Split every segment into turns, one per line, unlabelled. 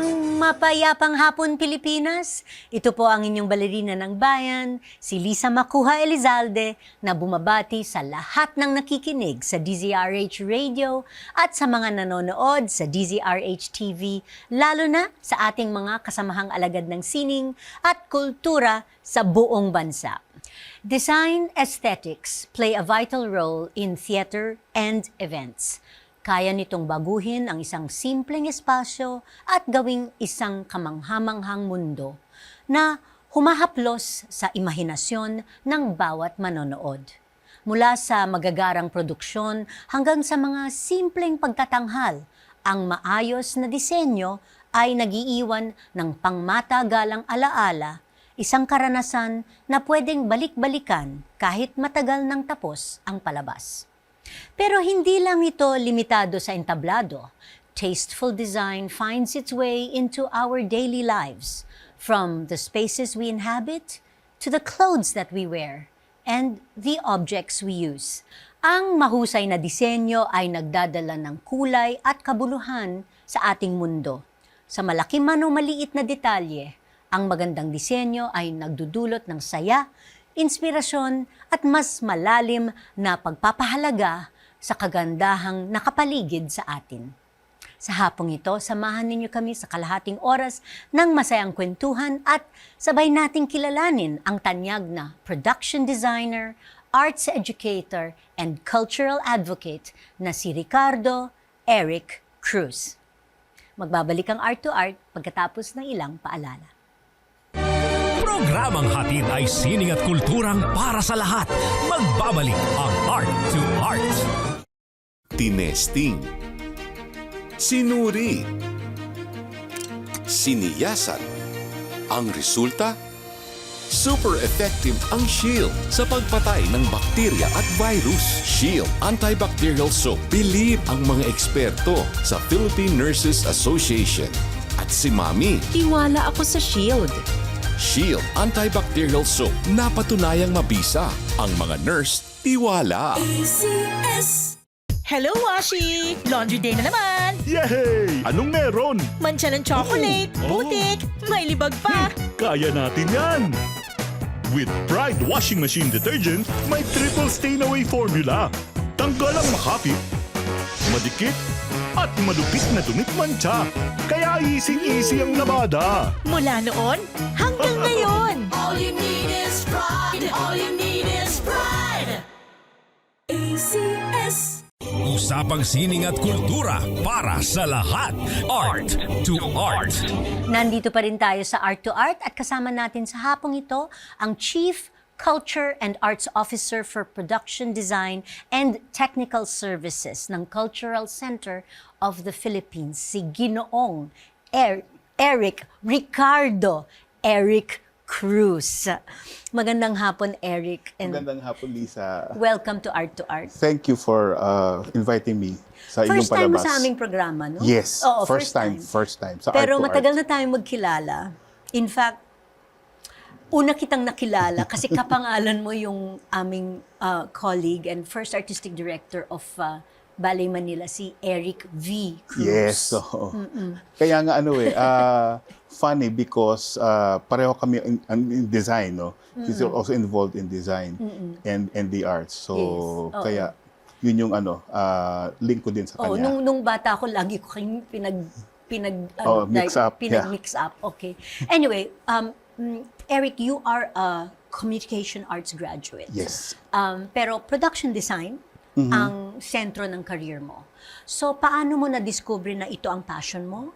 Isang mapayapang hapon, Pilipinas. Ito po ang inyong balerina ng bayan, si Macuja Elizalde, na bumabati sa lahat ng nakikinig sa DZRH Radio at sa mga nanonood sa DZRH TV, lalo na sa ating mga kasamahang alagad ng sining at kultura sa buong bansa. Design aesthetics play a vital role in theater and events. Kaya nitong baguhin ang isang simpleng espasyo at gawing isang kamanghamanghang mundo na humahaplos sa imahinasyon ng bawat manonood. Mula sa magagarang produksyon hanggang sa mga simpleng pagtatanghal, ang maayos na disenyo ay nagiiwan ng pangmatagalang alaala, isang karanasan na pwedeng balik-balikan kahit matagal nang tapos ang palabas. Pero hindi lang ito limitado sa entablado. Tasteful design finds its way into our daily lives, from the spaces we inhabit to the clothes that we wear and the objects we use. Ang mahusay na disenyo ay nagdadala ng kulay at kabuluhan sa ating mundo. Sa malaki man o maliit na detalye, ang magandang disenyo ay nagdudulot ng saya, inspirasyon at mas malalim na pagpapahalaga sa kagandahang nakapaligid sa atin. Sa hapong ito, samahan ninyo kami sa kalahating oras ng masayang kwentuhan at sabay nating kilalanin ang tanyag na production designer, arts educator, and cultural advocate na si Ricardo, Cruz. Magbabalik ang Art to Art pagkatapos ng ilang paalala.
Programang hatid ay sining at kulturang para sa lahat. Magbabalik ang Art to Art.
Tinesting, sinuri, siniyasan. Ang resulta? Super effective ang Shield sa pagpatay ng bakterya at virus. Shield Antibacterial Soap. Believe ang mga eksperto sa Philippine Nurses Association. At si Mami.
Tiwala ako sa Shield.
Shield Antibacterial Soap. Napatunayang mabisa. Ang mga nurse, tiwala.
ACS. Hello, Washi! Laundry day na naman!
Yay! Anong meron?
Mancha ng chocolate, putik, may libag pa.
Kaya natin yan! With Pride Washing Machine Detergent, may triple stain-away formula. Tanggal ang makapit, madikit, at malupit na dumit mancha. Kaya easy-easy ang labada.
Mula noon hanggang ngayon.
All you need is pride. All you need is pride. ACS.
Usapang sining at kultura para sa lahat. Art to Art.
Nandito pa rin tayo sa Art to Art at kasama natin sa hapong ito ang Chief Culture and Arts Officer for Production Design and Technical Services ng Cultural Center of the Philippines, si Ginoong Ricardo Cruz. Magandang hapon, Eric. And
magandang hapon, Lisa.
welcome to Art to Art.
Thank you for inviting me sa inyong
First time mo
palabas.
sa aming programa, no?
Yes,
Oo,
first time. Sa
Pero
Art to
matagal
Art.
na tayong magkilala. In fact, una kitang nakilala kasi kapangalan mo yung aming colleague and first artistic director of Ballet Manila, si Eric V. Cruz.
Yes. So, kaya nga funny because pareho kami in design, no? He's also involved in design and the arts. So,
Yes.
kaya yun yung link ko din sa
Oh,
kanya.
nung bata ko, lagi ko kayong
mix up,
pinag-mix up. Okay. Anyway, Eric, you are a communication arts graduate.
Yes.
Pero production design ang sentro ng career mo. So, paano mo na-discover na ito ang passion mo?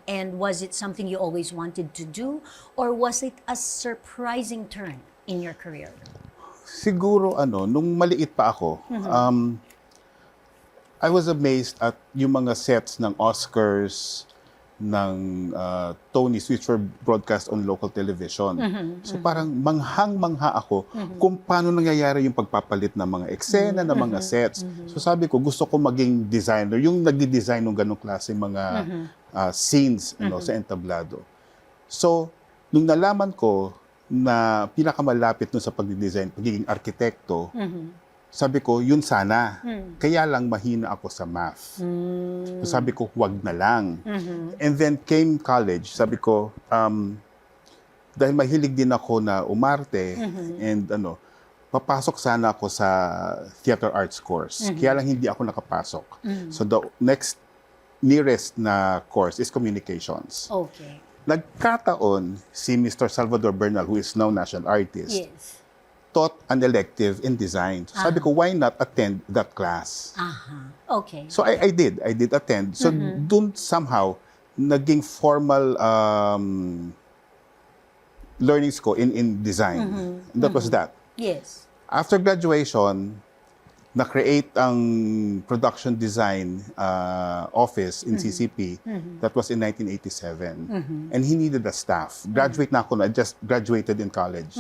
And was it something you always wanted to do? Or was it a surprising turn in your career?
Siguro nung maliit pa ako, I was amazed at yung mga sets ng Oscars, ng Tonys, which were broadcast on local television. So parang manghang-mangha ako kung paano nangyayari yung pagpapalit ng mga eksena, ng mga sets. So sabi ko, gusto ko maging designer, yung nagdi-design ng ganong klase mga scenes sa entablado. So, nung nalaman ko na pinakamalapit nun sa pagdi-design, pagiging arkitekto, sabi ko, yun sana. Kaya lang mahina ako sa math. So sabi ko, wag na lang. And then came college, sabi ko, dahil mahilig din ako na umarte and papasok sana ako sa theater arts course. Kaya lang hindi ako nakapasok. So the next nearest na course is communications.
Okay.
Nagkataon si Mr. Salvador Bernal, who is now national artist,
Yes.
taught an elective in design. So sabi ko, why not attend that class?
Okay.
So I did attend. So dun somehow, naging formal learnings ko in design. That was that.
Yes.
After graduation, na-create ang production design office in CCP. That was in 1987. And he needed a staff. Graduate na ako na, just graduated in college.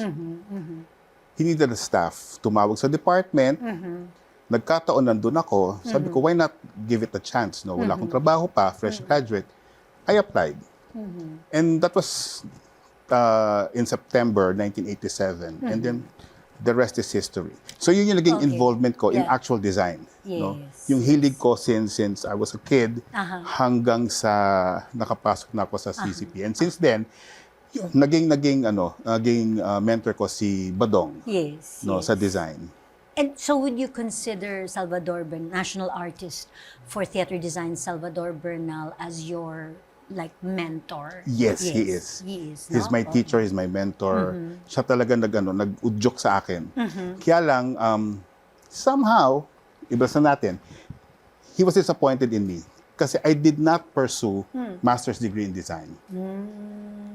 He needed a staff. Tumawag sa department. Nagkataon nandun ako. Sabi ko, why not give it a chance? No? Wala akong trabaho pa, fresh graduate. I applied. And that was in September 1987. And then, the rest is history. So yun yung naging involvement ko in actual design. No?
Yes.
Yung hilig ko since I was a kid hanggang sa nakapasok na ako sa CCP. And since then, yun, naging mentor ko si Badong
Yes.
sa design.
And so would you consider Salvador national artist for theater design, Salvador Bernal, as your mentor?
Yes, he is.
He is,
He's
no?
my teacher, he's my mentor. Siya talaga nag-udyok sa akin. Kaya lang, somehow, iba sa natin, he was disappointed in me kasi I did not pursue master's degree in design.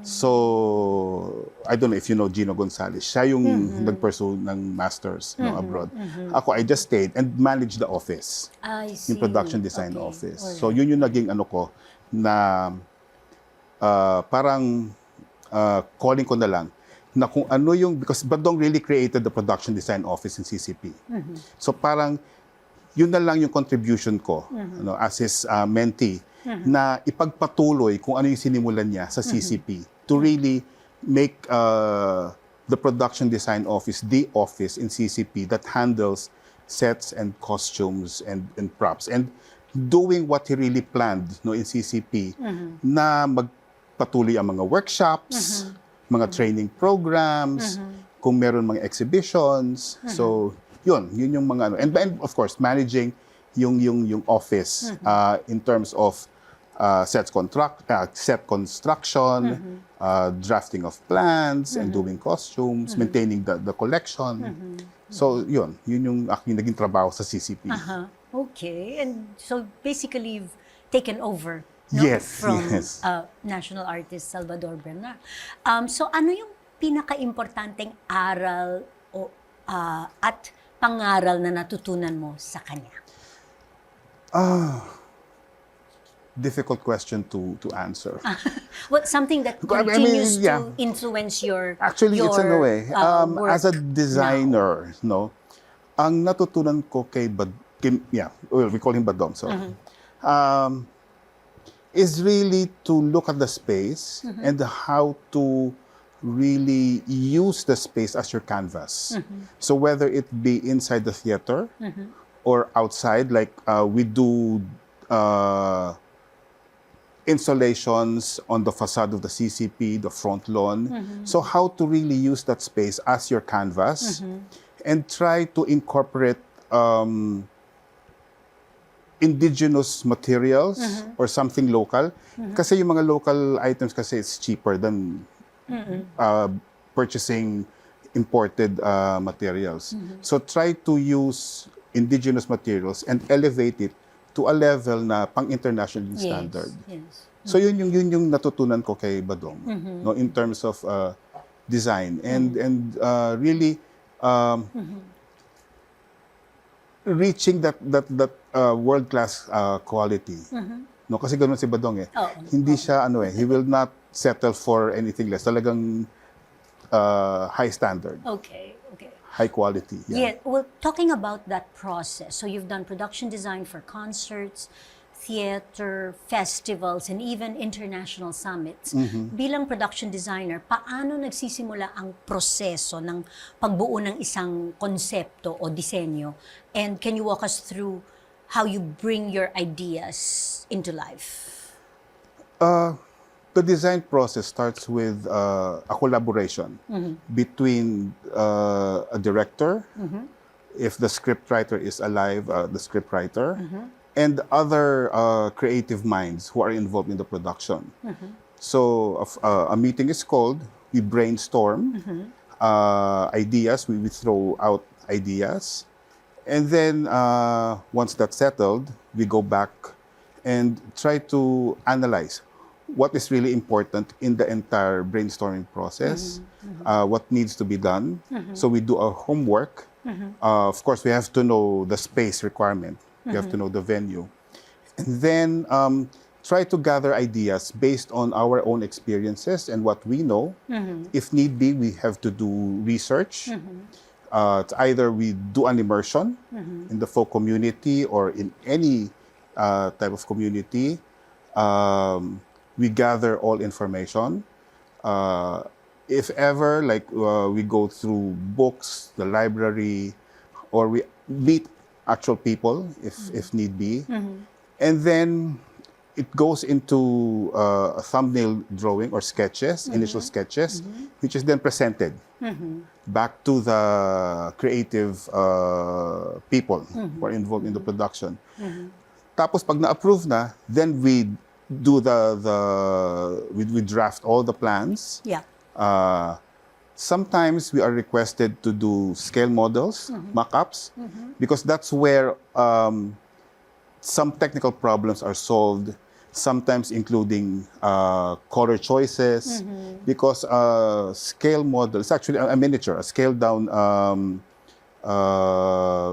So, I don't know if you know Gino Gonzalez. Siya yung nag-pursue ng master's abroad. Ako, I just stayed and managed the office.
I see.
Yung production design
Okay.
office.
Alright.
So, yun yung naging ko na parang calling ko na lang na kung ano yung, because Badong really created the production design office in CCP. So parang yun na lang yung contribution ko as his mentee na ipagpatuloy kung ano yung sinimulan niya sa CCP to really make the production design office the office in CCP that handles sets and costumes and props and doing what he really planned in CCP na magpatuloy ang mga workshops, mga training programs, kung meron mga exhibitions. So, yun yung mga and of course managing yung office in terms of set construction, drafting of plans and doing costumes, maintaining the collection. So, yun yung aking naging trabaho sa CCP.
Okay. And so basically you've taken over
Yes,
from
yes.
national artist Salvador Bernal. So ano yung pinaka-importanteng aral at pangaral na natutunan mo sa kanya?
Difficult question to answer.
What something that
I mean,
continues
yeah.
to influence your
Actually, it's in a way.
work
As a designer, ang natutunan ko kay we call him Badong, so, is really to look at the space and how to really use the space as your canvas. So whether it be inside the theater or outside, like we do installations on the facade of the CCP, the front lawn. So how to really use that space as your canvas and try to incorporate indigenous materials or something local. Kasi yung mga local items kasi it's cheaper than purchasing imported materials. So try to use indigenous materials and elevate it to a level na pang-international standard.
Yes.
So yun yung natutunan ko kay Badong in terms of design and really reaching that world-class quality. No, kasi ganoon si Badong eh. Hindi siya he will not settle for anything less. Talagang high standard.
Okay.
High quality.
Yeah. Well, talking about that process, so you've done production design for concerts, theater festivals and even international summits. Bilang production designer, paano nagsisimula ang proseso ng pagbuo ng isang konsepto o disenyo? And can you walk us through how you bring your ideas into life?
The design process starts with a collaboration between a director, if the scriptwriter is alive, the scriptwriter, and other creative minds who are involved in the production. So a meeting is called, we brainstorm ideas, we throw out ideas, and then once that's settled, we go back and try to analyze what is really important in the entire brainstorming process, what needs to be done. So we do our homework. Of course, we have to know the space requirement. We have to know the venue. And then try to gather ideas based on our own experiences and what we know. If need be, we have to do research. It's either we do an immersion in the folk community or in any type of community. We gather all information. If ever, like we go through books, the library, or we meet actual people if need be. And then it goes into a thumbnail drawing or sketches, initial sketches, which is then presented back to the creative people who are involved in the production. Tapos pag na-approve na, then we do we draft all the plans.
Yeah.
Sometimes we are requested to do scale models, mock-ups, because that's where some technical problems are solved, sometimes including color choices, because scale model is actually a miniature, a scaled-down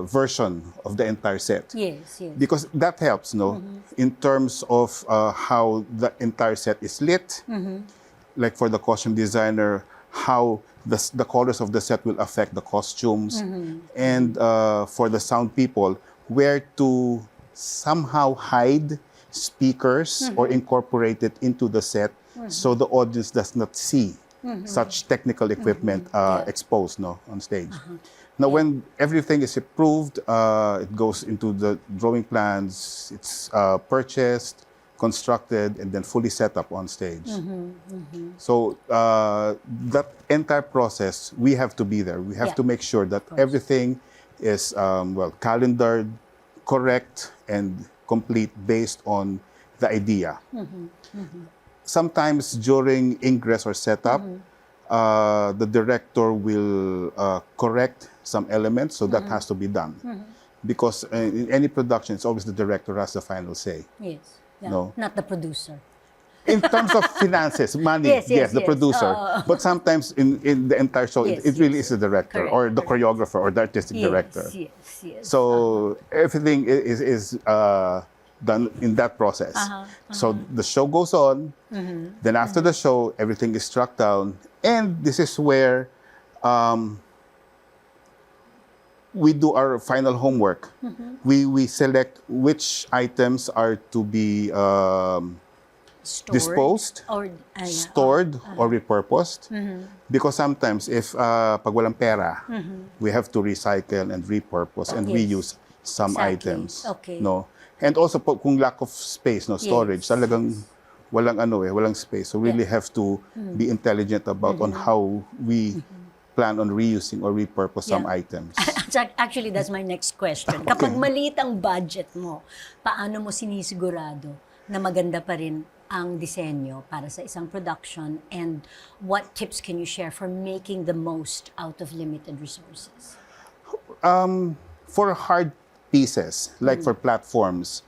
version of the entire set.
Yes, yes.
Because that helps, no, in terms of how the entire set is lit, like for the costume designer, how the colors of the set will affect the costumes, and for the sound people, where to somehow hide speakers or incorporate it into the set so the audience does not see such technical equipment exposed, no, on stage. Now, when everything is approved, it goes into the drawing plans, it's purchased, constructed, and then fully set up on stage. So that entire process, we have to be there. We have to make sure that everything is, calendared, correct, and complete based on the idea. Sometimes during ingress or setup, the director will correct some elements, so that has to be done. Because in any production, it's always the director who has the final say.
Yes. Yeah.
No.
Not the producer.
In terms of finances, money,
Yes,
the
yes.
producer. But sometimes in the entire show,
Yes,
it really
yes.
is the director
Correct,
or the
correct.
choreographer or the artistic director.
Yes, yes.
So everything is done in that process. So the show goes on. Then after the show, everything is struck down. And this is where we do our final homework. We select which items are to be
Stored
disposed,
or
stored, or repurposed. Because sometimes if pag walang pera, we have to recycle and repurpose and
Yes.
reuse some
Exactly.
items.
Okay.
No? And also kung lack of space, no, storage,
Yes.
talagang walang space. So really have to be intelligent about on how we plan on reusing or repurpose some
Yeah.
items.
Actually, that's my next question. Kapag maliit ang budget mo, paano mo sinisigurado na maganda pa rin ang disenyo para sa isang production, and what tips can you share for making the most out of limited resources?
For hard pieces, like for platforms,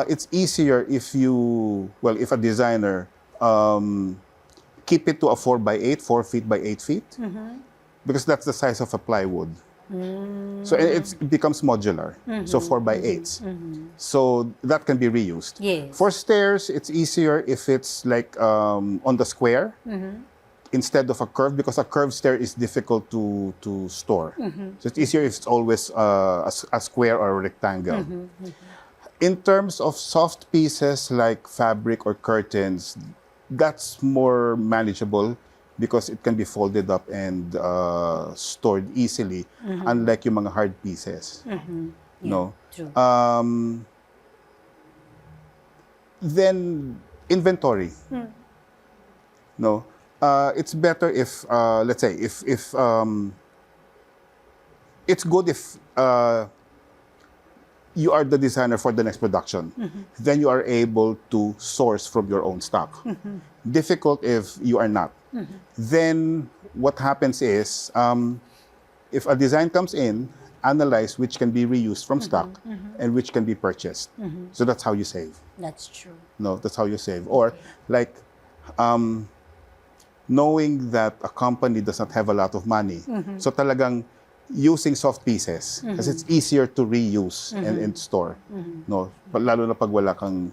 it's easier if if a designer keep it to a 4x8, 4 feet by 8 feet, because that's the size of a plywood. So it becomes modular, so 4x8s. So that can be reused.
Yes.
For stairs, it's easier if it's like on the square instead of a curve, because a curved stair is difficult to store. So it's easier if it's always a square or a rectangle. In terms of soft pieces like fabric or curtains, that's more manageable because it can be folded up and stored easily, unlike yung mga hard pieces. No.
True.
Then inventory. No. It's better if let's say if it's good if you are the designer for the next production. Then you are able to source from your own stock. Difficult if you are not. Then what happens is, if a design comes in, analyze which can be reused from stock and which can be purchased. So that's how you save.
That's true.
No, that's how you save. Or like knowing that a company does not have a lot of money. So talagang using soft pieces because it's easier to reuse and store. No, lalo na pag wala kang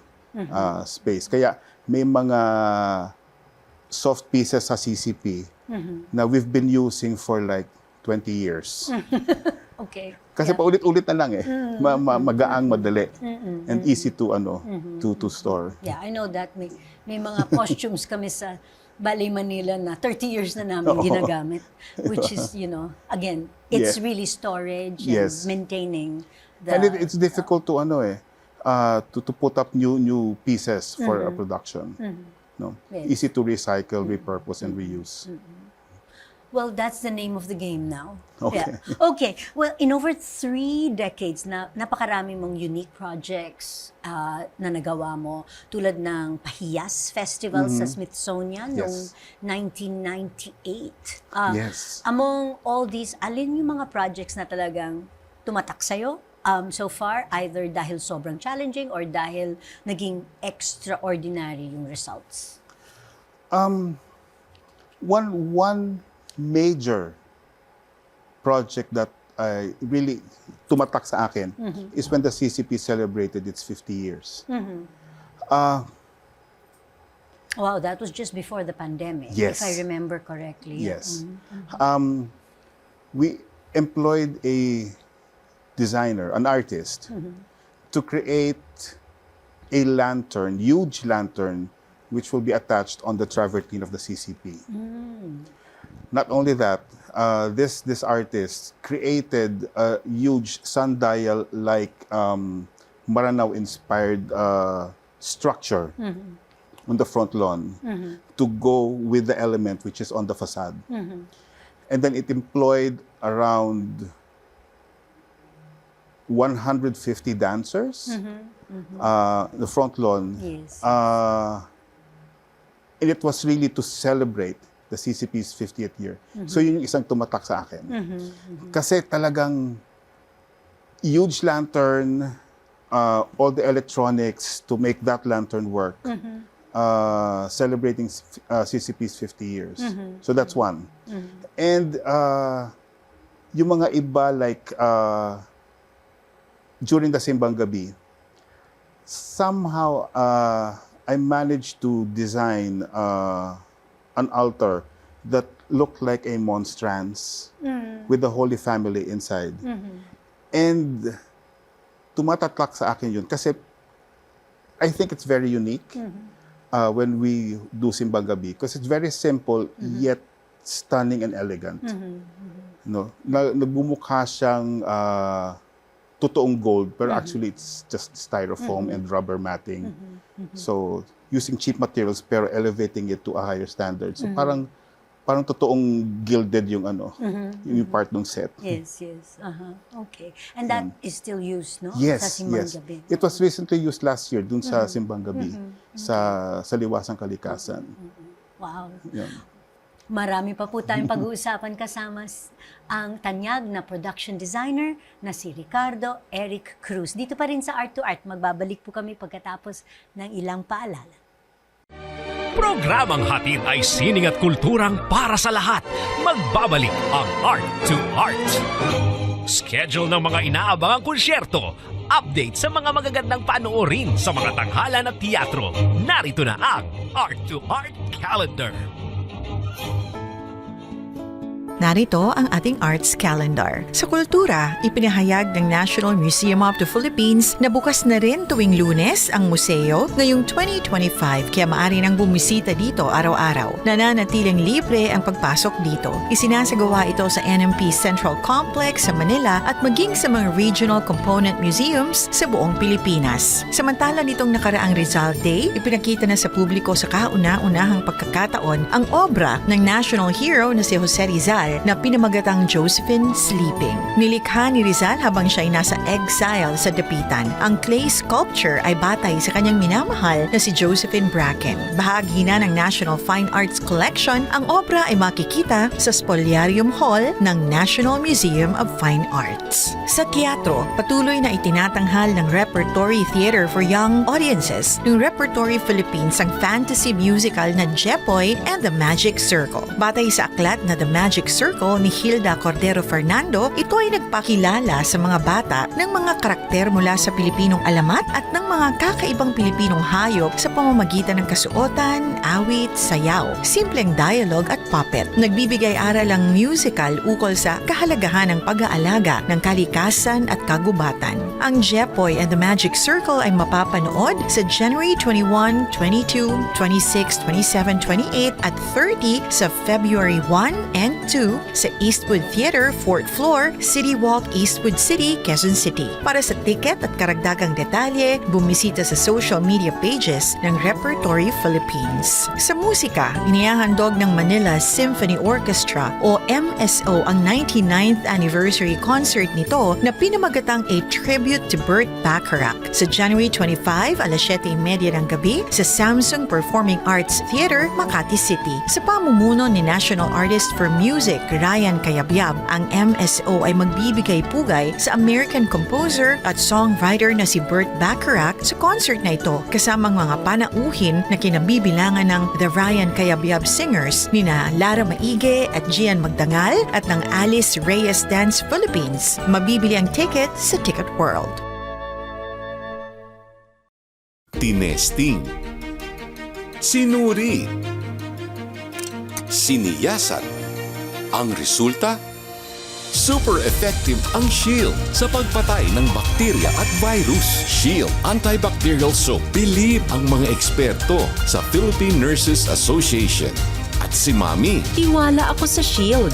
space. Kaya may mga soft pieces sa CCP na we've been using for like 20 years.
Okay.
Kasi paulit-ulit na lang eh. Magaang, madali. And easy to to store.
Yeah, I know that. May mga costumes kami sa Ballet Manila na 30 years na namin ginagamit. Which is, again, it's really storage and maintaining the...
And it's difficult to to put up new pieces for a production. No,
Yes.
easy to recycle, repurpose, and reuse.
Well, that's the name of the game now.
Okay.
Yeah. Okay. Well, in over 3 decades, napakarami mong unique projects na nagawa mo. Tulad ng Pahiyas Festival sa Smithsonian noong 1998.
Yes.
Among all these, alin yung mga projects na talagang tumatak sa'yo so far, either dahil sobrang challenging or dahil naging extraordinary yung results?
One major project that I really tumatak sa akin is when the CCP celebrated its 50 years.
Wow, that was just before the pandemic,
Yes.
if I remember correctly.
Yes. We employed a designer, an artist, to create a lantern, huge lantern, which will be attached on the travertine of the CCP. Not only that, this artist created a huge sundial-like Maranao-inspired structure on the front lawn to go with the element which is on the facade. And then it employed around 150 dancers, the front lawn.
Yes.
And it was really to celebrate the CCP's 50th year. So yun yung isang tumatak sa akin. Kasi talagang huge lantern, all the electronics to make that lantern work, celebrating CCP's 50 years. So that's one. And yung mga iba like during the Simbang Gabi, somehow I managed to design an altar that looked like a monstrance with the Holy Family inside. And tumatatak sa akin yun kasi I think it's very unique when we do Simbang Gabi because it's very simple yet stunning and elegant. No, nagbumukha siyang totoong gold pero actually it's just styrofoam and rubber matting. So using cheap materials pero elevating it to a higher standard. So parang totoong gilded yung yung part ng set.
Yes. Okay. And that is still used, no? Sa
Yes,
Simbang
yes.
Gabi.
It was recently used last year dun sa Simbang Gabi sa Liwasang Kalikasan.
Wow.
Yun.
Marami pa po tayong pag-uusapan kasama ang tanyag na production designer na si Ricardo Eric Cruz. Dito pa rin sa Art to Art. Magbabalik po kami pagkatapos ng ilang paalala.
Programang hatid ay sining at kulturang para sa lahat. Magbabalik ang Art to Art. Schedule ng mga inaabangang konsyerto. Update sa mga magagandang panoorin sa mga tanghalan at teatro. Narito na ang Art to Art Calendar.
Narito ang ating arts calendar. Sa kultura, ipinahayag ng National Museum of the Philippines na bukas na rin tuwing Lunes ang museo ngayong 2025 kaya maaari nang bumisita dito araw-araw. Nananatiling libre ang pagpasok dito. Isinasagawa ito sa NMP Central Complex sa Manila at maging sa mga regional component museums sa buong Pilipinas. Samantala nitong nakaraang Rizal Day, ipinakita na sa publiko sa kauna-unahang pagkakataon ang obra ng national hero na si Jose Rizal na pinamagatang Josephine Sleeping. Nilikha ni Rizal habang siya ay nasa exile sa Dapitan. Ang clay sculpture ay batay sa kanyang minamahal na si Josephine Bracken. Bahagi na ng National Fine Arts Collection, ang obra ay makikita sa Spoliarium Hall ng National Museum of Fine Arts. Sa teatro, patuloy na itinatanghal ng Repertory Theater for Young Audiences ng Repertory Philippines ang fantasy musical na Jepoy and the Magic Circle. Batay sa aklat na The Magic Circle ni Hilda Cordero Fernando, ito ay nagpakilala sa mga bata ng mga karakter mula sa Pilipinong alamat at ng mga kakaibang Pilipinong hayop sa pamamagitan ng kasuotan, awit, sayaw, simpleng dialogue at puppet. Nagbibigay aral ang musical ukol sa kahalagahan ng pag-aalaga ng kalikasan at kagubatan. Ang Jepoy and the Magic Circle ay mapapanood sa January 21, 22, 26, 27, 28 at 30 sa February 1 and 2 sa Eastwood Theater, 4th floor, City Walk, Eastwood City, Quezon City. Para sa ticket at karagdagang detalye, bumisita sa social media pages ng Repertory Philippines. Sa musika, inihahandog ng Manila Symphony Orchestra o MSO ang 99th anniversary concert nito na pinamagatang A Tribute to Burt Bacharach sa January 25, alas 7:30 ng gabi sa Samsung Performing Arts Theater, Makati City. Sa pamumuno ni National Artist for Music Ryan Cayabyab, ang MSO ay magbibigay pugay sa American composer at songwriter na si Burt Bacharach sa concert na ito kasamang mga panauhin na kinabibilangan ng The Ryan Cayabyab Singers nina Lara Maige at Gian Magdangal at ng Alice Reyes Dance Philippines. Mabibili ang ticket sa Ticket World.
Tinesting, sinuri, siniyasan. Ang resulta? Super effective ang Shield sa pagpatay ng bakterya at virus. Shield Antibacterial Soap. Believe ang mga eksperto sa Philippine Nurses Association. At si Mami.
Tiwala ako sa Shield.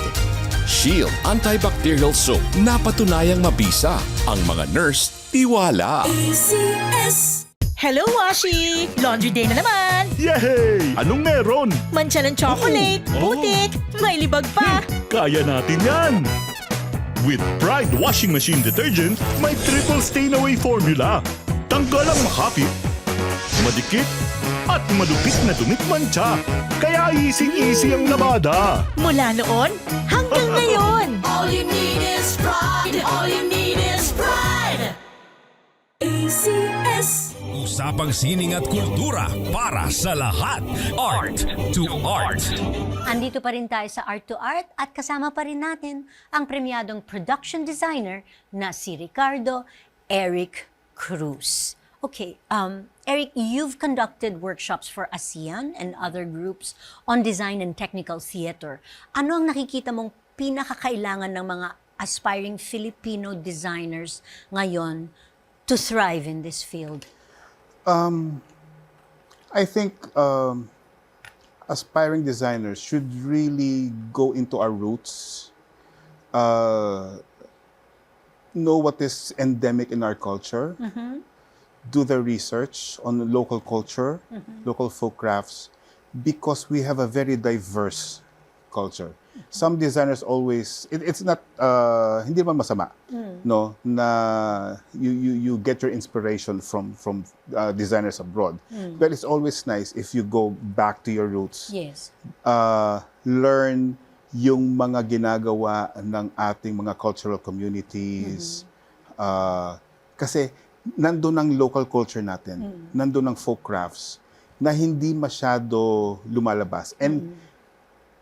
Shield Antibacterial Soap. Napatunayang mabisa. Ang mga nurse, tiwala.
DZS.
Hello, Washi! Laundry day na naman!
Yay! Anong meron?
Mancha ng chocolate, putik, may libag pa!
Kaya natin yan! With Pride Washing Machine Detergent, may triple stain-away formula. Tanggal ang makapit, madikit, at malupit na dumit mancha. Kaya easy-easy ang labada.
Mula noon hanggang ngayon!
All you need is pride. All you need is pride. DZS.
Usapang sining at kultura para sa lahat. Art to Art.
Andito pa rin tayo sa Art to Art at kasama pa rin natin ang premiadong production designer na si Ricardo, Eric Cruz. Okay, Eric, you've conducted workshops for ASEAN and other groups on design and technical theater. Ano ang nakikita mong pinakakailangan ng mga aspiring Filipino designers ngayon to thrive in this field?
I think aspiring designers should really go into our roots, know what is endemic in our culture, do the research on local culture, local folk crafts, because we have a very diverse culture. Some designers always, it's not, hindi man masama, no, na you get your inspiration from designers abroad. But it's always nice if you go back to your roots.
Yes.
Learn yung mga ginagawa ng ating mga cultural communities. Kasi nandun ang local culture natin, nandun ang folk crafts na hindi masyado lumalabas. And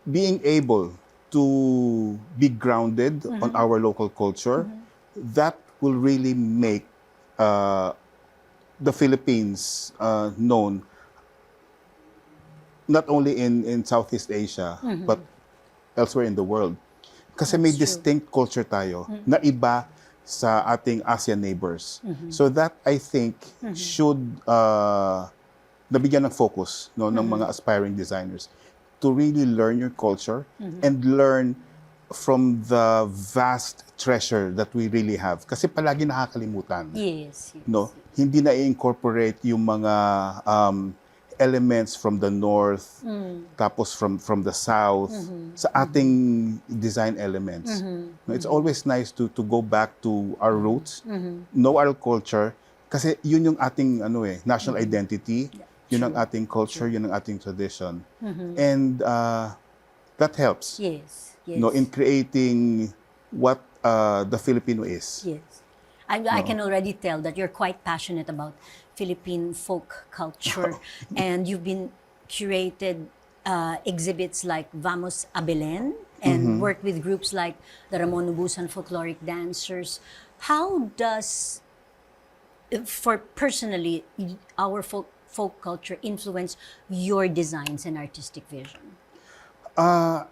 being able to be grounded on our local culture, that will really make the Philippines known not only in Southeast Asia, but elsewhere in the world. Kasi may
That's true.
distinct culture tayo na iba sa ating ASEAN neighbors. So that, I think, should nabigyan ng focus no, ng mga aspiring designers to really learn your culture and learn from the vast treasure that we really have. Kasi palagi nakakalimutan.
Yes.
No? Hindi na i-incorporate yung mga elements from the north, tapos from the south, sa ating design elements. No, it's always nice to go back to our roots, know our culture, kasi yun yung ating national identity, yun ang ating culture, yun ang ating tradition. And that helps
Yes.
no, in creating what the Filipino is.
Yes. I can already tell that you're quite passionate about Philippine folk culture, and you've been curated exhibits like Vamos a Belen and worked with groups like the Ramon Ubusan Folkloric Dancers. How does, for personally, our folk culture influence your designs and artistic vision?
I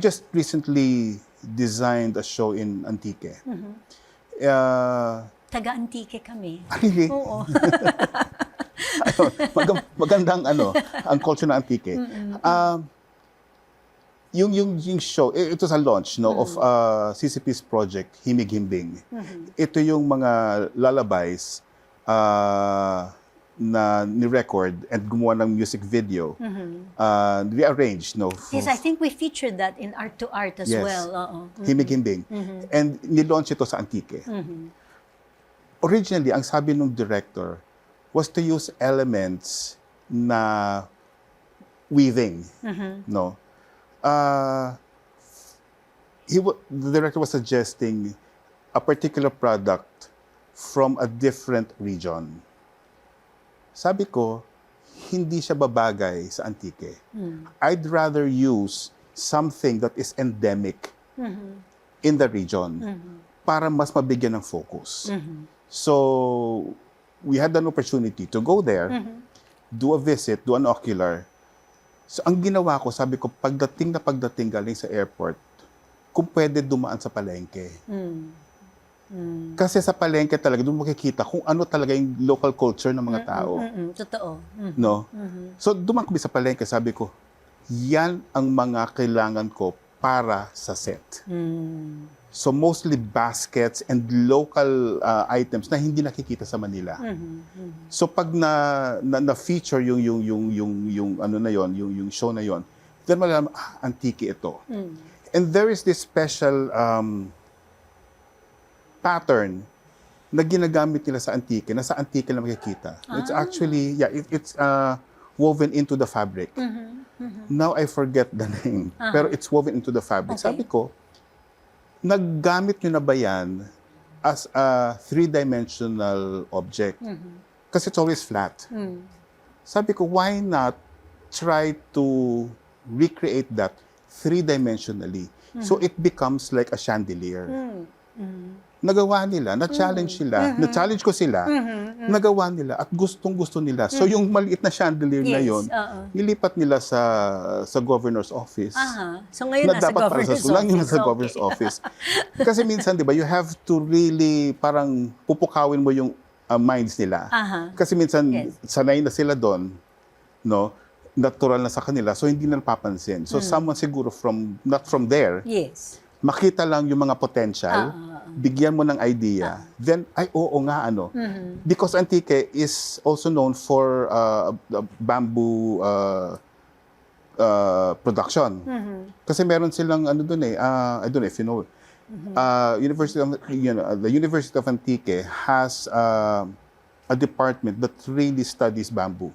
just recently designed a show in Antique.
Taga-Antique kami.
Really?
Oo.
Magandang ang culture ng Antique. Yung show, ito sa launch of CCP's project, Himig Himbing. Ito yung mga lullabies na ni-record and gumawa ng music video, rearranged.
Yes, I think we featured that in Art to Art as
Yes.
well. Oo.
Himig Himbing. And nilaunch ito sa Antique. Originally, ang sabi ng director was to use elements na weaving. No? The director was suggesting a particular product from a different region. Sabi ko, hindi siya babagay sa Antique. I'd rather use something that is endemic in the region para mas mabigyan ng focus. So, we had an opportunity to go there, do a visit, do an ocular. So, ang ginawa ko, sabi ko, pagdating galing sa airport, kung pwede dumaan sa palengke. Kasi sa palengke talaga, doon makikita kung ano talaga yung local culture ng mga tao.
Totoo.
No? So, dumaan kami sa palengke, sabi ko, yan ang mga kailangan ko para sa set. So, mostly baskets and local items na hindi nakikita sa Manila. So, pag na-feature yung show na yon, then malaman, Antique ito. And there is this special pattern na ginagamit nila sa Antique, na sa Antique na makikita. It's actually, it's woven into the fabric. Now I forget the name, pero it's woven into the fabric.
Okay.
Sabi ko, naggamit nyo na ba yan as a three-dimensional object? Kasi it's always flat. Sabi ko, why not try to recreate that three-dimensionally? So it becomes like a chandelier. Nagawa nila, na-challenge sila, na-challenge ko sila, nagawa nila at gustong-gusto nila. So yung maliit na chandelier na yon, nilipat nila sa governor's office.
So ngayon
Na
nasa
dapat para
governor's
sa sulang yung
office.
nasa governor's office. Kasi minsan, di ba, you have to really parang pupukawin mo yung minds nila. Kasi minsan, sanay na sila doon, no? Natural na sa kanila, so hindi na napapansin. So someone siguro not from there,
Yes.
makita lang yung mga potential, bigyan mo ng idea, then, oo nga, Because Antique is also known for bamboo production. Kasi meron silang, doon I don't know if you know, the University of Antique has a department that really studies bamboo.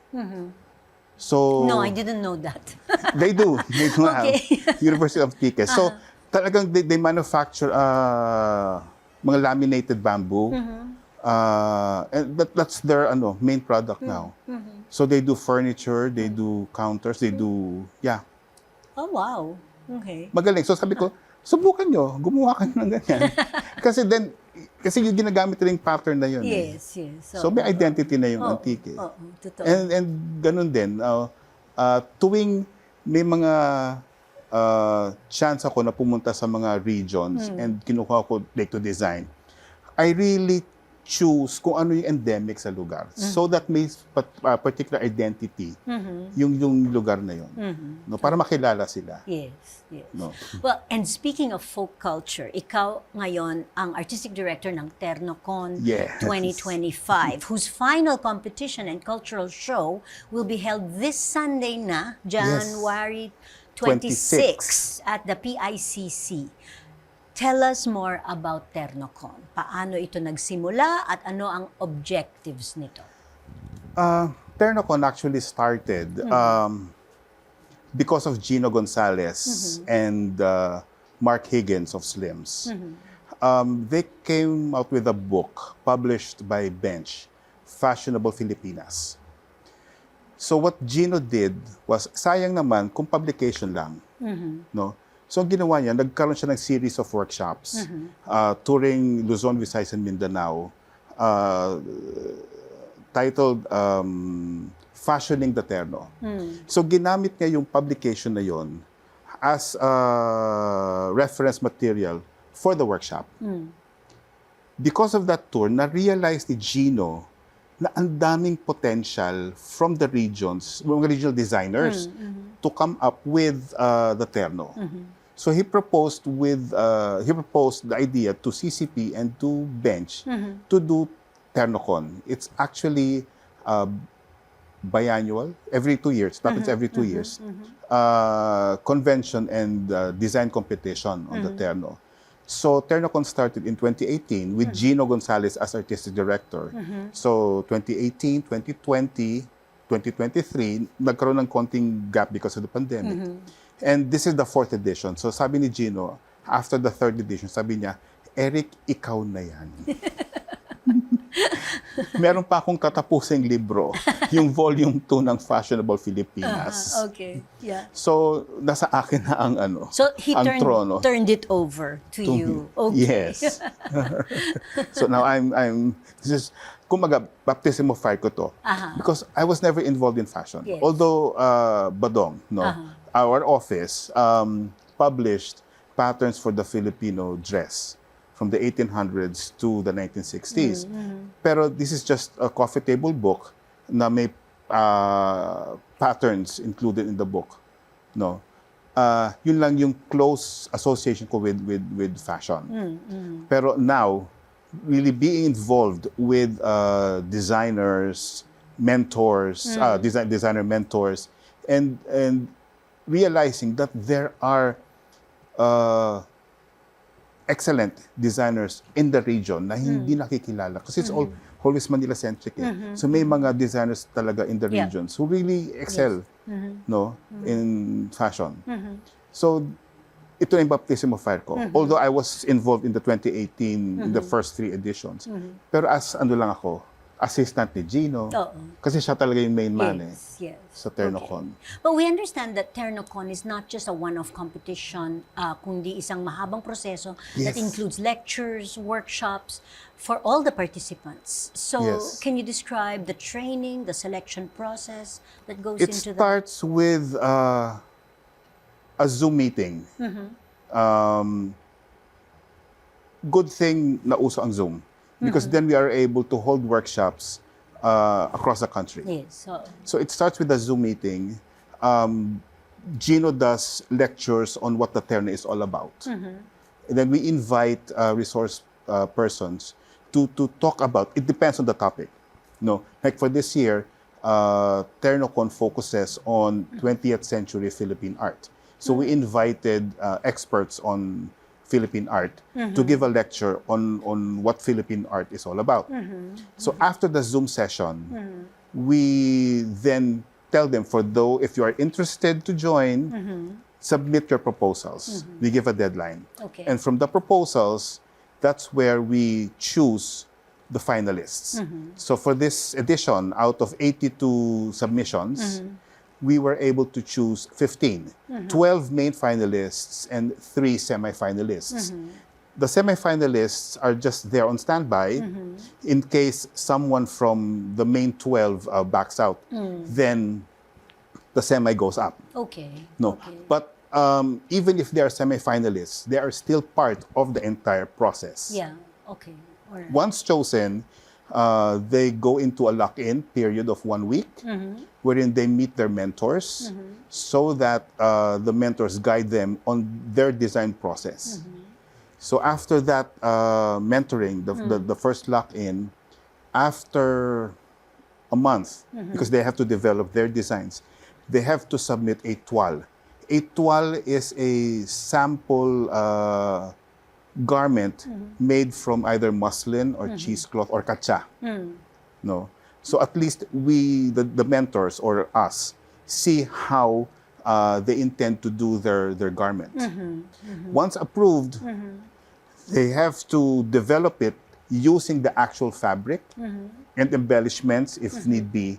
So,
No, I didn't know that.
They do. They do
Okay.
have University of Antique. So, talagang they manufacture mga laminated bamboo. And that's their main product now. So they do furniture, they do counters, they do,
Oh, wow. Okay.
magaling. So sabi ko, subukan nyo, gumawa kayo ng ganyan. Kasi yung ginagamit nila yung pattern na yun.
Yes.
So may identity na yung Antique.
Totoo.
And ganun din, tuwing may mga chance ako na pumunta sa mga regions and kinuha ko like to design, I really choose kung ano yung endemic sa lugar so that may particular identity yung lugar na yun. No, para makilala sila.
Yes, yes.
No.
Well, and speaking of folk culture, ikaw ngayon ang artistic director ng TernoCon
Yes.
2025, whose final competition and cultural show will be held this Sunday na, January 26 at the PICC. Tell us more about TernoCon. Paano ito nagsimula at ano ang objectives nito?
TernoCon actually started because of Gino Gonzalez and Mark Higgins of Slims. They came out with a book published by Bench, Fashionable Filipinas. So what Gino did was, sayang naman kung publication lang. No? So ang ginawa niya, nagkaroon siya ng series of workshops touring Luzon, Visayas, and Mindanao, titled Fashioning the Terno. So ginamit niya yung publication na yon as reference material for the workshop. Because of that tour, na-realize ni Gino na ang daming potential from the regions, mga regional designers, to come up with the terno. So he proposed the idea to CCP and to Bench to do TernoCon. It's actually biannual, every 2 years. Happens every 2 years. Convention and design competition on the terno. So TernoCon started in 2018 with Gino Gonzalez as artistic director. So 2018, 2020, 2023, nagkaroon ng konting gap because of the pandemic. And this is the 4th edition. So sabi ni Gino, after the 3rd edition, sabi niya, Eric, ikaw na yan. Meron pa akong tatapusing libro, yung volume 2 ng Fashionable Filipinas.
Okay, yeah.
So, nasa akin na ang ano,
So he
ang trono.
turned it over to you.
me.
Okay.
Yes. So now I'm this is, kumaga, baptism of fire ko to. Because I was never involved in fashion.
Yes.
Although, Badong, no, our office published patterns for the Filipino dress from the 1800s to the 1960s. Pero this is just a coffee table book na may patterns included in the book. No, yun lang yung close association ko with fashion. Pero now, really being involved with designers, mentors, designer mentors, and realizing that there are excellent designers in the region na hindi nakikilala kasi it's always Manila-centric. So may mga designers talaga in the regions who really excel no, in fashion. So ito yung baptism of fire ko. Although I was involved in the 2018, in the first 3 editions. Pero as ano lang ako, assistant ni Gino. Kasi siya talaga yung main man sa TernoCon.
Okay. But we understand that TernoCon is not just a one-off competition, kundi isang mahabang proseso that includes lectures, workshops for all the participants. So can you describe the training, the selection process that goes into that?
It starts with a Zoom meeting. Good thing na uso ang Zoom. Because then we are able to hold workshops across the country.
Yes.
So it starts with a Zoom meeting. Gino does lectures on what the Terno is all about. And then we invite resource persons to talk about, it depends on the topic. No, like for this year, TernoCon focuses on 20th century Philippine art. So we invited experts on Philippine art to give a lecture on what Philippine art is all about. So after the Zoom session, we then tell them, if you are interested to join, submit your proposals. We give a deadline.
Okay.
And from the proposals, that's where we choose the finalists. So for this edition, out of 82 submissions, we were able to choose 15, 12 main finalists and 3 semi-finalists. The semi-finalists are just there on standby in case someone from the main 12 backs out. Then the semi goes up.
Okay.
No,
Okay.
but even if they are semi-finalists, they are still part of the entire process.
Yeah. Okay. All right.
Once chosen, they go into a lock-in period of 1 week, wherein they meet their mentors, so that the mentors guide them on their design process. So after that mentoring, the first lock-in, after a month, because they have to develop their designs, they have to submit a toile. A toile is a sample garment made from either muslin or cheesecloth or kacha. No, so at least we, the mentors or us, see how they intend to do their garment. Once approved, they have to develop it using the actual fabric and embellishments if need be,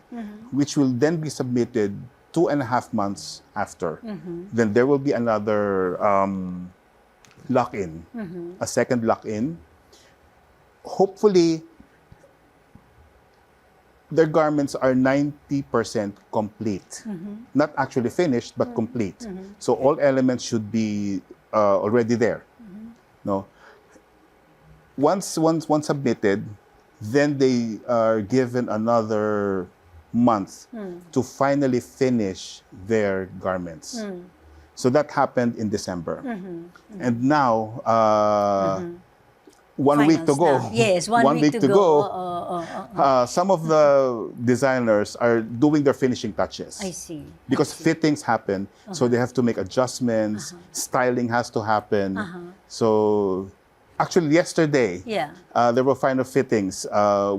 which will then be submitted 2.5 months after. Then there will be another lock-in, a second lock-in. Hopefully, their garments are 90% complete. Not actually finished, but complete. So all elements should be already there. No. Once submitted, then they are given another month to finally finish their garments. So that happened in December. And now, 1 week to
Finals
go.
na. Yes, 1 week to go.
Some of the designers are doing their finishing touches.
I see.
Because fittings happen, so they have to make adjustments, styling has to happen. So actually yesterday, there were final fittings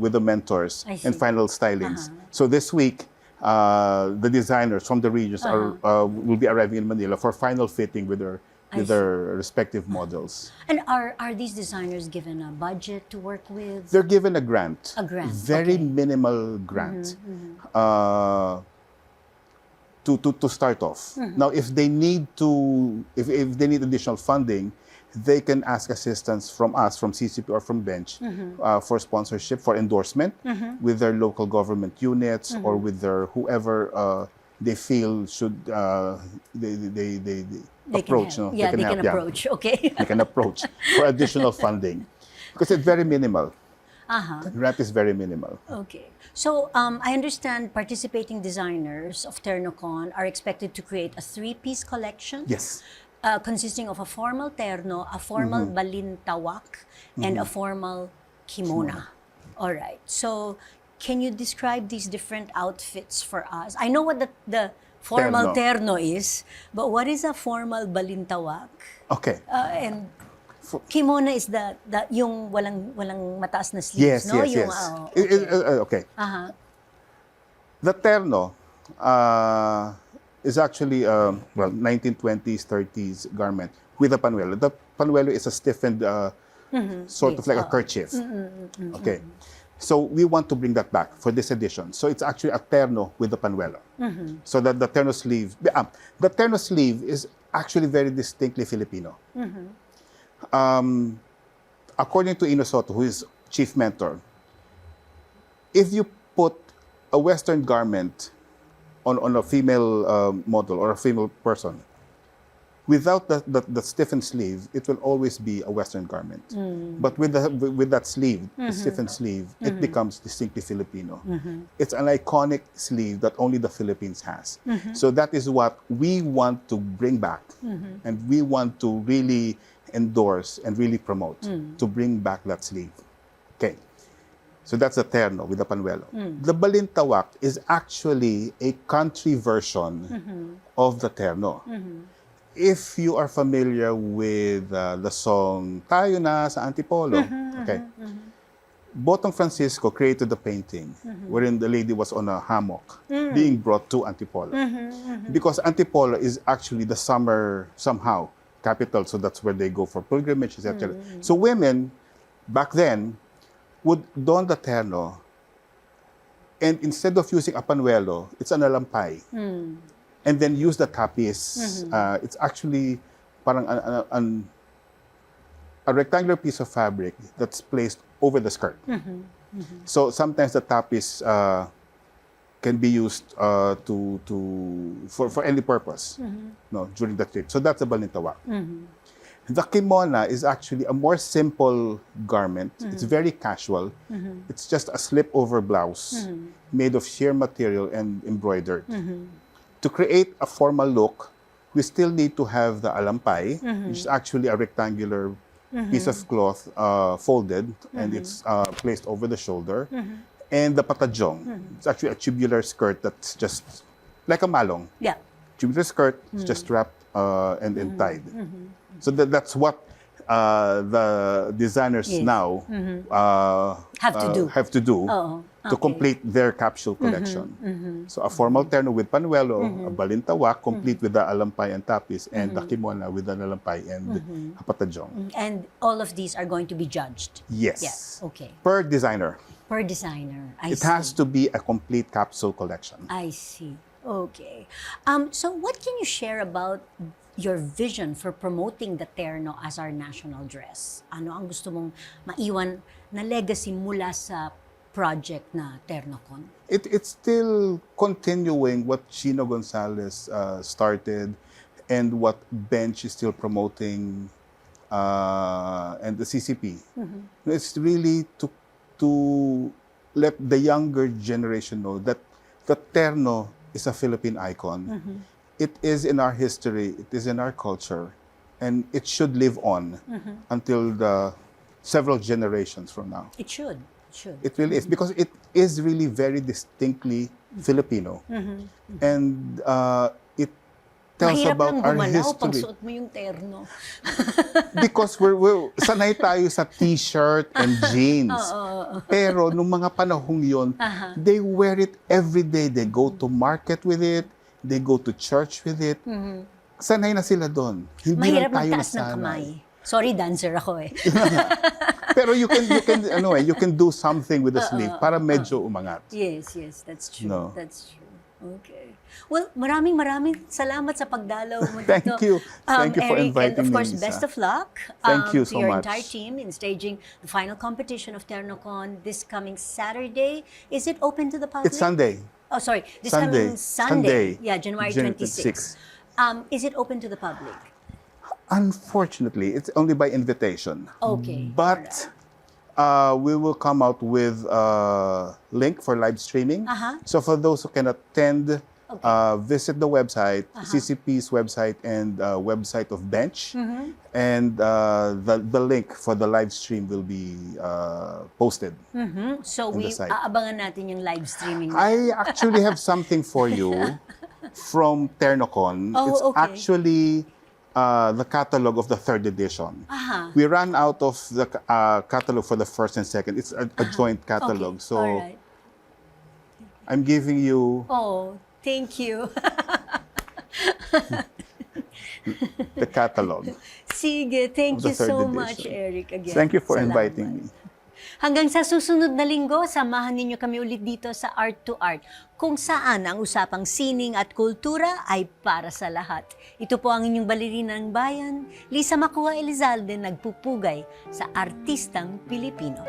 with the mentors
I see.
and final stylings. So this week, the designers from the regions will be arriving in Manila for final fitting with their respective models.
And are these designers given a budget to work with?
They're given a grant.
A grant,
Very
okay.
minimal grant. To start off. Now, if they need additional funding, they can ask assistance from us, from CCP or from Bench, for sponsorship, for endorsement with their local government units or with their whoever they feel should they approach.
Can help.
No?
Yeah, they can approach. Okay.
They can approach for additional funding because it's very minimal. The grant is very minimal.
Okay. So I understand participating designers of Ternocon are expected to create a 3-piece collection.
Yes.
Consisting of a formal terno, a formal balintawak, and a formal kimona. All right. So can you describe these different outfits for us? I know what the formal terno is, but what is a formal balintawak?
Okay.
And kimona is the yung walang mataas na sleeves,
Yes,
no?
yes,
Yung,
yes.
okay.
Okay. The terno is actually 1920s, 30s garment with a panuelo. The panuelo is a stiffened sort of like a kerchief. Okay. So we want to bring that back for this edition. So it's actually a terno with the panuelo. So that the terno sleeve is actually very distinctly Filipino. According to Inosoto, who is chief mentor, if you put a Western garment on a female model or a female person, without the stiffened sleeve, it will always be a Western garment. But with that sleeve, the stiffened sleeve, it becomes distinctly Filipino. It's an iconic sleeve that only the Philippines has. So that is what we want to bring back, and we want to really endorse and really promote, to bring back that sleeve. Okay. So that's the terno with the panuelo. The balintawak is actually a country version of the terno. If you are familiar with the song Tayo Na sa Antipolo, okay, Botong Francisco created the painting wherein the lady was on a hammock being brought to Antipolo. Because Antipolo is actually the summer, somehow, capital, so that's where they go for pilgrimage, etc. So women, back then, would don the terno, and instead of using a panuelo, it's an alampay. And then use the tapis. It's actually parang a rectangular piece of fabric that's placed over the skirt. So sometimes the tapis can be used for any purpose no, during the trip. So that's a balintawak. The kimona is actually a more simple garment. It's very casual. It's just a slip-over blouse made of sheer material and embroidered. To create a formal look, we still need to have the alampay, which is actually a rectangular piece of cloth folded, and it's placed over the shoulder. And the patajong, it's actually a tubular skirt that's just like a malong.
Yeah.
Tubular skirt, it's just wrapped and tied. So that's what the designers
Yes.
now
Have to do. Oo.
to
Okay.
complete their capsule collection. So a formal terno with panuelo, a balintawak, complete with the alampay and tapis, and the kimona with the alampay and a patajong.
And all of these are going to be judged.
Yes.
Yes. Okay.
Per designer.
Per designer.
It has to be a complete capsule collection.
I see. Okay. So what can you share about your vision for promoting the terno as our national dress? Ano ang gusto mong maiwan na legacy mula sa project na TernoCon?
It's still continuing what Chino Gonzalez started and what Bench is still promoting and the CCP. It's really to let the younger generation know that the terno is a Philippine icon. It is in our history, it is in our culture, and it should live on until the several generations from now.
It should.
It really is, because it is really very distinctly Filipino. And it tells
Mahirap
about
lang
our
gumalaw pag
history.
suot mo yung terno.
Because we're sanay tayo sa t-shirt and jeans. Pero nung mga panahong yon, they wear it every day. They go to market with it. They go to church with it. Sanay na sila doon. Hindi
Mahirap
lang tayo
magtaas ng
nasanay.
kamay. Sorry, dancer ako eh.
Pero you can do something with the sleeve para medyo umangat.
Yes, that's true.
No.
That's true. Okay. Well, maraming salamat sa pagdalaw mo dito.
Thank you. Thank you for
Eric,
inviting
and of
me,
course,
Lisa.
best of luck
Thank you
to
so
your
much.
entire team in staging the final competition of TernoCon this coming Saturday. Is it open to the public?
It's Sunday.
Oh, sorry. This
Sunday.
coming Sunday.
Sunday.
Yeah, January
January
26th. Is it open to the public?
Unfortunately, it's only by invitation.
Okay.
But we will come out with a link for live streaming. So for those who can attend, visit the website, CCP's website, and website of Bench. And the link for the live stream will be posted.
So
On
we
the site.
aabangan natin yung live streaming.
I actually have something for you from TernoCon.
Oh,
It's
okay.
actually the catalog of the third edition. We ran out of the catalog for the first and second. It's a joint catalog.
Okay.
So
All right.
I'm giving you
Oh, thank you.
the catalog.
Sige, thank
Of the
you
third
so
edition.
much, Eric, again.
Thank you for
Salamat.
inviting me.
Hanggang sa susunod na linggo, samahan ninyo kami ulit dito sa Art to Art, kung saan ang usapang sining at kultura ay para sa lahat. Ito po ang inyong balerina ng bayan, Macuja Elizalde, nagpupugay sa artistang Pilipino.